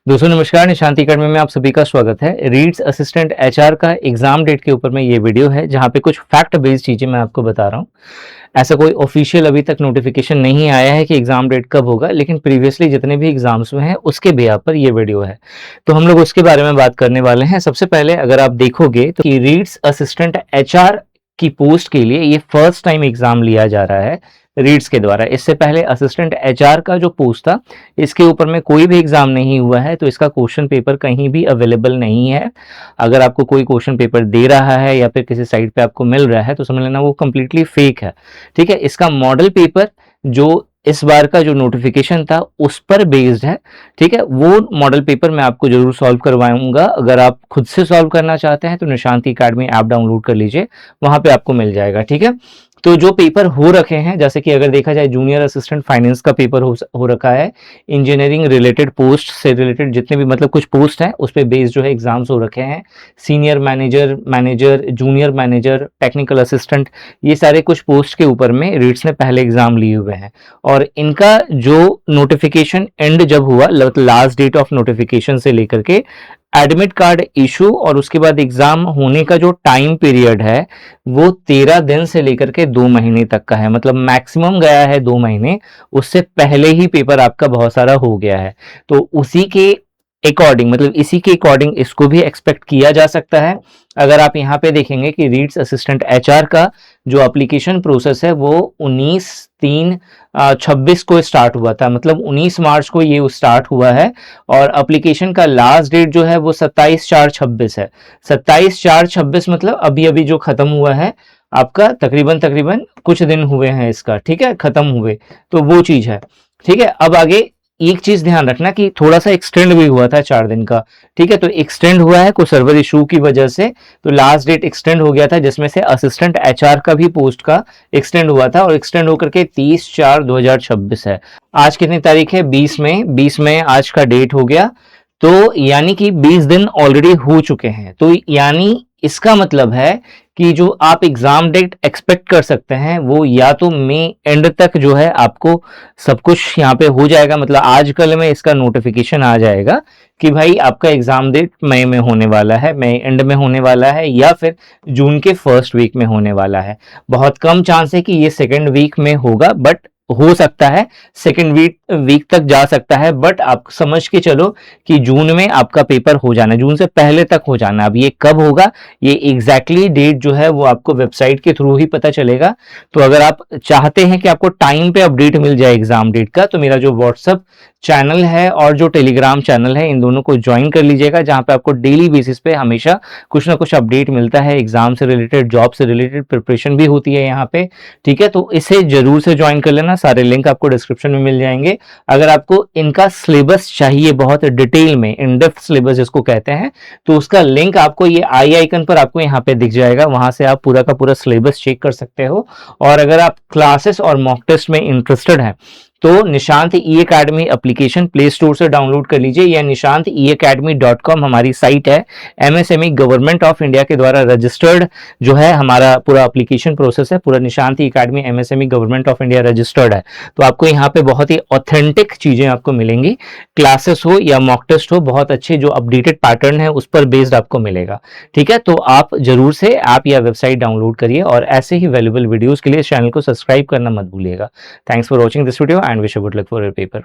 दोस्तों नमस्कार, निशांति अकेडमी में आप सभी का स्वागत है। रीड्स असिस्टेंट एचआर का एग्जाम डेट के ऊपर में ये वीडियो है जहां पे कुछ फैक्ट बेस्ड चीजें मैं आपको बता रहा हूं। ऐसा कोई ऑफिशियल अभी तक नोटिफिकेशन नहीं आया है कि एग्जाम डेट कब होगा, लेकिन प्रीवियसली जितने भी एग्जाम्स हुए हैं उसके बेस पर ये वीडियो है, तो हम लोग उसके बारे में बात करने वाले हैं। सबसे पहले अगर आप देखोगे तो रीड्स असिस्टेंट एचआर की पोस्ट के लिए ये फर्स्ट टाइम एग्जाम लिया जा रहा है रीड्स के द्वारा। इससे पहले असिस्टेंट एचआर का जो पोस्ट था इसके ऊपर में कोई भी एग्जाम नहीं हुआ है, तो इसका क्वेश्चन पेपर कहीं भी अवेलेबल नहीं है। अगर आपको कोई क्वेश्चन पेपर दे रहा है या फिर किसी साइट पे आपको मिल रहा है तो समझ लेना वो कंप्लीटली फेक है। ठीक है, इसका मॉडल पेपर जो इस बार का जो नोटिफिकेशन था उस पर बेस्ड है। ठीक है, वो मॉडल पेपर मैं आपको जरूर सॉल्व करवाऊंगा। अगर आप खुद से सॉल्व करना चाहते हैं तो निशांति अकेडमी ऐप डाउनलोड कर लीजिए, वहां पे आपको मिल जाएगा। ठीक है, तो जो पेपर हो रखे हैं, जैसे कि अगर देखा जाए जूनियर असिस्टेंट फाइनेंस का पेपर हो रखा है, इंजीनियरिंग रिलेटेड पोस्ट से रिलेटेड जितने भी मतलब कुछ पोस्ट हैं उस पे बेस्ड जो है एग्जाम्स हो रखे हैं। Senior manager, junior manager, technical assistant, ये सारे कुछ पोस्ट के ऊपर में रीड्स ने पहले एग्जाम लिए हुए हैं। और इनका जो नोटिफिकेशन एंड जब हुआ, लास्ट डेट ऑफ नोटिफिकेशन से लेकर के एडमिट कार्ड इशू और उसके बाद एग्जाम होने का जो टाइम पीरियड है वो 13 दिन से लेकर के 2 महीने तक का है। मतलब मैक्सिमम गया है 2 महीने, उससे पहले ही पेपर आपका बहुत सारा हो गया है। तो उसी के अकॉर्डिंग, मतलब इसी के अकॉर्डिंग इसको भी एक्सपेक्ट किया जा सकता है। अगर आप यहाँ पे देखेंगे कि रीड्स असिस्टेंट एचआर का जो एप्लीकेशन प्रोसेस है वो 19/3/26 को स्टार्ट हुआ था, मतलब 19 मार्च को ये स्टार्ट हुआ है। और एप्लीकेशन का लास्ट डेट जो है वो 27/4/26 है। 27/4/26 मतलब अभी अभी जो खत्म हुआ है आपका, तकरीबन कुछ दिन हुए हैं इसका। ठीक है, खत्म हुए, तो वो चीज है। ठीक है, अब आगे एक चीज ध्यान रखना कि थोड़ा सा एक्सटेंड भी हुआ था 4 दिन का। ठीक है, तो एक्सटेंड हुआ है कुछ सर्वर इशू की वजह से, तो लास्ट डेट एक्सटेंड हो गया था, जिसमें से असिस्टेंट एचआर का भी पोस्ट का एक्सटेंड हुआ था और एक्सटेंड होकर के 30/4/2026 है। आज कितनी तारीख है? 20 मई आज का डेट हो गया। तो यानी कि 20 दिन ऑलरेडी हो चुके हैं। तो यानी इसका मतलब है कि जो आप एग्जाम डेट एक्सपेक्ट कर सकते हैं वो या तो मई एंड तक जो है आपको सब कुछ यहाँ पे हो जाएगा, मतलब आज कल में इसका नोटिफिकेशन आ जाएगा कि भाई आपका एग्जाम डेट मई में होने वाला है, मई एंड में होने वाला है, या फिर जून के फर्स्ट वीक में होने वाला है। बहुत कम चांस है कि ये सेकेंड वीक में होगा, बट हो सकता है सेकेंड वीक तक जा सकता है। बट आप समझ के चलो कि जून में आपका पेपर हो जाना, जून से पहले तक हो जाना। अब ये कब होगा, ये एग्जैक्टली डेट जो है वो आपको वेबसाइट के थ्रू ही पता चलेगा। तो अगर आप चाहते हैं कि आपको टाइम पे अपडेट मिल जाए एग्जाम डेट का, तो मेरा जो व्हाट्सएप चैनल है और जो टेलीग्राम चैनल है, इन दोनों को ज्वाइन कर लीजिएगा, जहां पे आपको डेली बेसिस पे हमेशा कुछ ना कुछ अपडेट मिलता है। एग्जाम से रिलेटेड, जॉब से रिलेटेड प्रिपरेशन भी होती है यहाँ पे। ठीक है, तो इसे जरूर से ज्वाइन कर लेना, सारे लिंक आपको डिस्क्रिप्शन में मिल जाएंगे। अगर आपको इनका सिलेबस चाहिए बहुत डिटेल में, इन डेप्थ सिलेबस जिसको कहते हैं, तो उसका लिंक आपको ये आई आइकन पर आपको यहाँ पे दिख जाएगा, वहां से आप पूरा का पूरा सिलेबस चेक कर सकते हो। और अगर आप क्लासेस और मॉक टेस्ट में इंटरेस्टेड हैं तो Nishant e academy application play store से डाउनलोड कर लीजिए, या nishanteacademy.com हमारी साइट है। एमएसएमई गवर्नमेंट ऑफ इंडिया के द्वारा रजिस्टर्ड जो है हमारा पूरा एप्लीकेशन प्रोसेस है, पूरा Nishant e academy MSME government of India registered है। तो आपको यहाँ पे बहुत ही ऑथेंटिक चीजें आपको मिलेंगी, क्लासेस हो या मॉक टेस्ट हो, बहुत अच्छे जो अपडेटेड पैटर्न है उस पर बेस्ड आपको मिलेगा। ठीक है, तो आप जरूर से ऐप या वेबसाइट डाउनलोड करिए और ऐसे ही वैल्यूएबल वीडियोस के लिए चैनल को सब्सक्राइब करना मत भूलिएगा। Thanks for watching this video and wish you good luck for your paper.